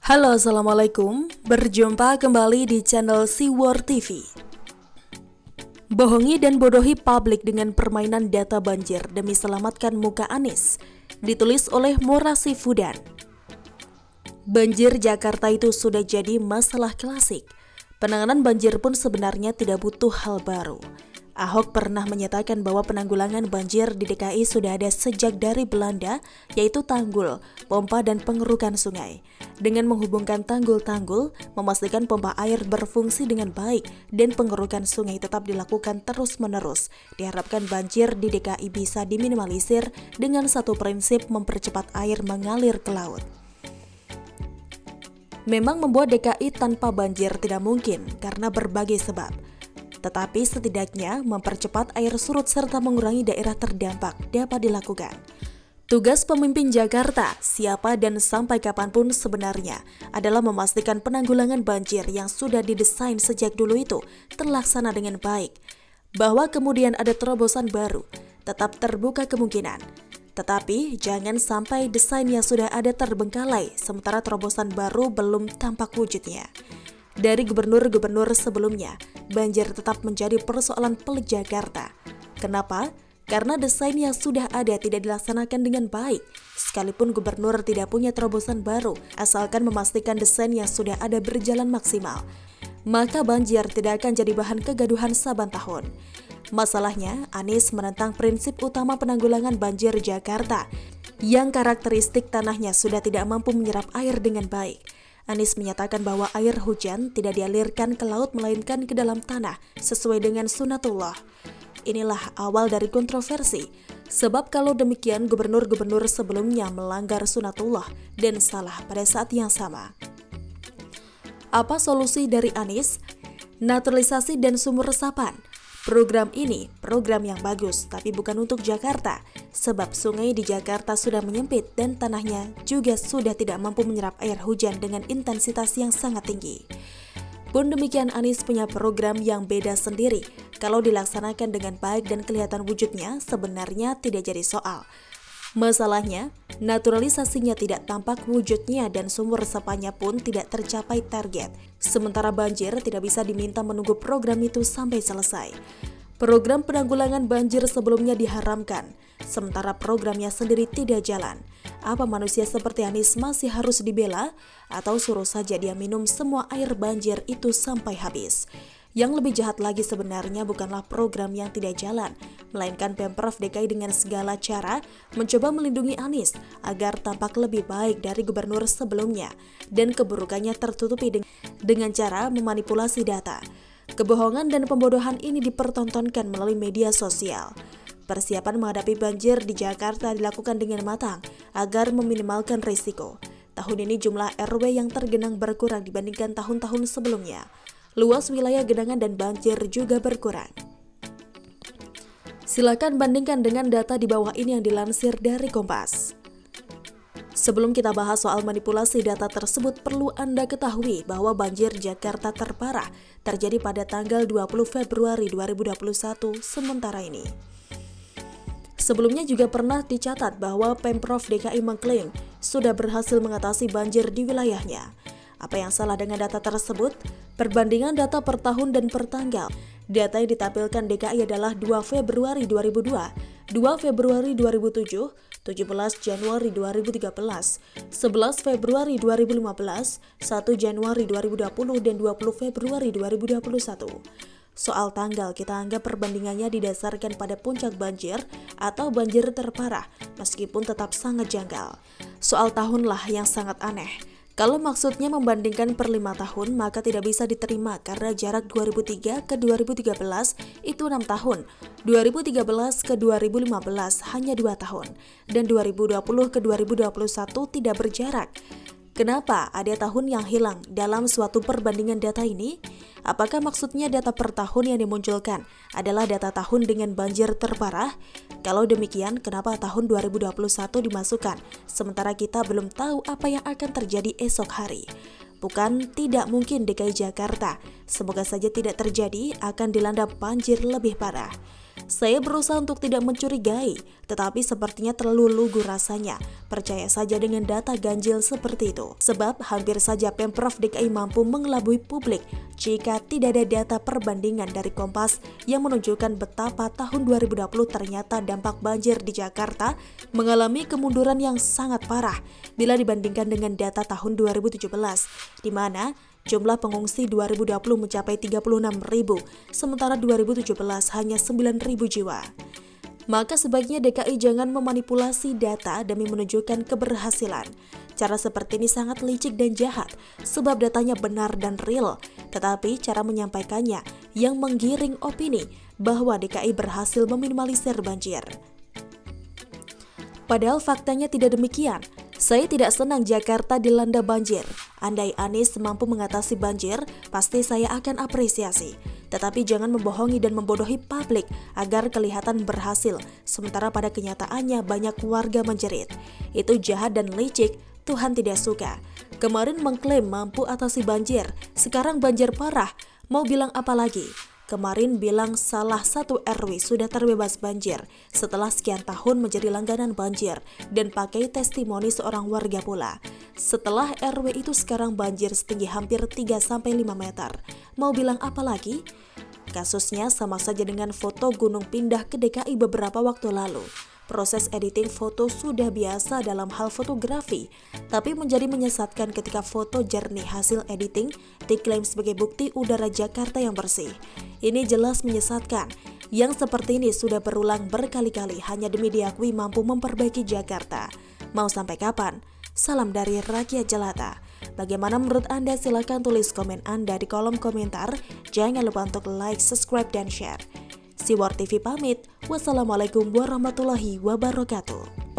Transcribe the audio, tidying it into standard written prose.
Halo, Assalamualaikum. Berjumpa kembali di channel Siwar TV. Bohongi dan bodohi publik dengan permainan data banjir demi selamatkan muka Anies. Ditulis oleh Morasi Fudan. Banjir Jakarta itu sudah jadi masalah klasik. Penanganan banjir pun sebenarnya tidak butuh hal baru. Ahok pernah menyatakan bahwa penanggulangan banjir di DKI sudah ada sejak dari Belanda, yaitu tanggul, pompa, dan pengerukan sungai. Dengan menghubungkan tanggul-tanggul, memastikan pompa air berfungsi dengan baik, dan pengerukan sungai tetap dilakukan terus-menerus. Diharapkan banjir di DKI bisa diminimalisir dengan satu prinsip mempercepat air mengalir ke laut. Memang membuat DKI tanpa banjir tidak mungkin karena berbagai sebab. Tetapi setidaknya mempercepat air surut serta mengurangi daerah terdampak dapat dilakukan. Tugas pemimpin Jakarta, siapa dan sampai kapanpun sebenarnya, adalah memastikan penanggulangan banjir yang sudah didesain sejak dulu itu terlaksana dengan baik. Bahwa kemudian ada terobosan baru, tetap terbuka kemungkinan. Tetapi jangan sampai desain yang sudah ada terbengkalai, sementara terobosan baru belum tampak wujudnya. Dari gubernur-gubernur sebelumnya, banjir tetap menjadi persoalan pelik Jakarta. Kenapa? Karena desain yang sudah ada tidak dilaksanakan dengan baik. Sekalipun gubernur tidak punya terobosan baru, asalkan memastikan desain yang sudah ada berjalan maksimal, maka banjir tidak akan jadi bahan kegaduhan saban tahun. Masalahnya, Anies menentang prinsip utama penanggulangan banjir Jakarta, yang karakteristik tanahnya sudah tidak mampu menyerap air dengan baik. Anies menyatakan bahwa air hujan tidak dialirkan ke laut melainkan ke dalam tanah sesuai dengan sunatullah. Inilah awal dari kontroversi, sebab kalau demikian gubernur-gubernur sebelumnya melanggar sunatullah dan salah pada saat yang sama. Apa solusi dari Anies? Naturalisasi dan sumur resapan. Program ini program yang bagus, tapi bukan untuk Jakarta, sebab sungai di Jakarta sudah menyempit dan tanahnya juga sudah tidak mampu menyerap air hujan dengan intensitas yang sangat tinggi. Pun demikian, Anies punya program yang beda sendiri. Kalau dilaksanakan dengan baik dan kelihatan wujudnya, sebenarnya tidak jadi soal. Masalahnya, naturalisasinya tidak tampak wujudnya dan sumur resapannya pun tidak tercapai target. Sementara banjir tidak bisa diminta menunggu program itu sampai selesai. Program penanggulangan banjir sebelumnya diharamkan, sementara programnya sendiri tidak jalan. Apa manusia seperti Anies masih harus dibela? Atau suruh saja dia minum semua air banjir itu sampai habis? Yang lebih jahat lagi sebenarnya bukanlah program yang tidak jalan, melainkan Pemprov DKI dengan segala cara mencoba melindungi Anies agar tampak lebih baik dari gubernur sebelumnya, dan keburukannya tertutupi dengan cara memanipulasi data. Kebohongan dan pembodohan ini dipertontonkan melalui media sosial. Persiapan menghadapi banjir di Jakarta dilakukan dengan matang agar meminimalkan risiko. Tahun ini jumlah RW yang tergenang berkurang dibandingkan tahun-tahun sebelumnya. Luas wilayah genangan dan banjir juga berkurang. Silakan bandingkan dengan data di bawah ini yang dilansir dari Kompas. Sebelum kita bahas soal manipulasi data tersebut, perlu Anda ketahui bahwa banjir Jakarta terparah terjadi pada tanggal 20 Februari 2021 sementara ini. Sebelumnya juga pernah dicatat bahwa Pemprov DKI mengklaim sudah berhasil mengatasi banjir di wilayahnya. Apa yang salah dengan data tersebut? Perbandingan data per tahun dan per tanggal. Data yang ditampilkan DKI adalah 2 Februari 2002, 2 Februari 2007, 17 Januari 2013, 11 Februari 2015, 1 Januari 2020, dan 20 Februari 2021. Soal tanggal, kita anggap perbandingannya didasarkan pada puncak banjir atau banjir terparah, meskipun tetap sangat janggal. Soal tahunlah yang sangat aneh. Kalau maksudnya membandingkan per 5 tahun, maka tidak bisa diterima karena jarak 2003 ke 2013 itu 6 tahun, 2013 ke 2015 hanya 2 tahun, dan 2020 ke 2021 tidak berjarak. Kenapa ada tahun yang hilang dalam suatu perbandingan data ini? Apakah maksudnya data per tahun yang dimunculkan adalah data tahun dengan banjir terparah? Kalau demikian, kenapa tahun 2021 dimasukkan, sementara kita belum tahu apa yang akan terjadi esok hari? Bukan tidak mungkin DKI Jakarta, semoga saja tidak terjadi, akan dilanda banjir lebih parah. Saya berusaha untuk tidak mencurigai, tetapi sepertinya terlalu lugu rasanya. Percaya saja dengan data ganjil seperti itu. Sebab hampir saja Pemprov DKI mampu mengelabui publik jika tidak ada data perbandingan dari Kompas yang menunjukkan betapa tahun 2020 ternyata dampak banjir di Jakarta mengalami kemunduran yang sangat parah bila dibandingkan dengan data tahun 2017, di mana jumlah pengungsi 2020 mencapai 36.000, sementara 2017 hanya 9.000 jiwa. Maka sebaiknya DKI jangan memanipulasi data demi menunjukkan keberhasilan. Cara seperti ini sangat licik dan jahat, sebab datanya benar dan real, tetapi cara menyampaikannya yang menggiring opini bahwa DKI berhasil meminimalisir banjir. Padahal faktanya tidak demikian. Saya tidak senang Jakarta dilanda banjir. Andai Anies mampu mengatasi banjir, pasti saya akan apresiasi. Tetapi jangan membohongi dan membodohi publik agar kelihatan berhasil, sementara pada kenyataannya banyak warga menjerit. Itu jahat dan licik, Tuhan tidak suka. Kemarin mengklaim mampu atasi banjir, sekarang banjir parah, mau bilang apa lagi? Kemarin bilang salah satu RW sudah terbebas banjir setelah sekian tahun menjadi langganan banjir dan pakai testimoni seorang warga pula. Setelah RW itu sekarang banjir setinggi hampir 3-5 meter. Mau bilang apa lagi? Kasusnya sama saja dengan foto gunung pindah ke DKI beberapa waktu lalu. Proses editing foto sudah biasa dalam hal fotografi, tapi menjadi menyesatkan ketika foto jernih hasil editing diklaim sebagai bukti udara Jakarta yang bersih. Ini jelas menyesatkan. Yang seperti ini sudah berulang berkali-kali hanya demi diakui mampu memperbaiki Jakarta. Mau sampai kapan? Salam dari rakyat jelata. Bagaimana menurut Anda? Silakan tulis komen Anda di kolom komentar. Jangan lupa untuk like, subscribe, dan share. Siwar TV pamit. Wassalamualaikum warahmatullahi wabarakatuh.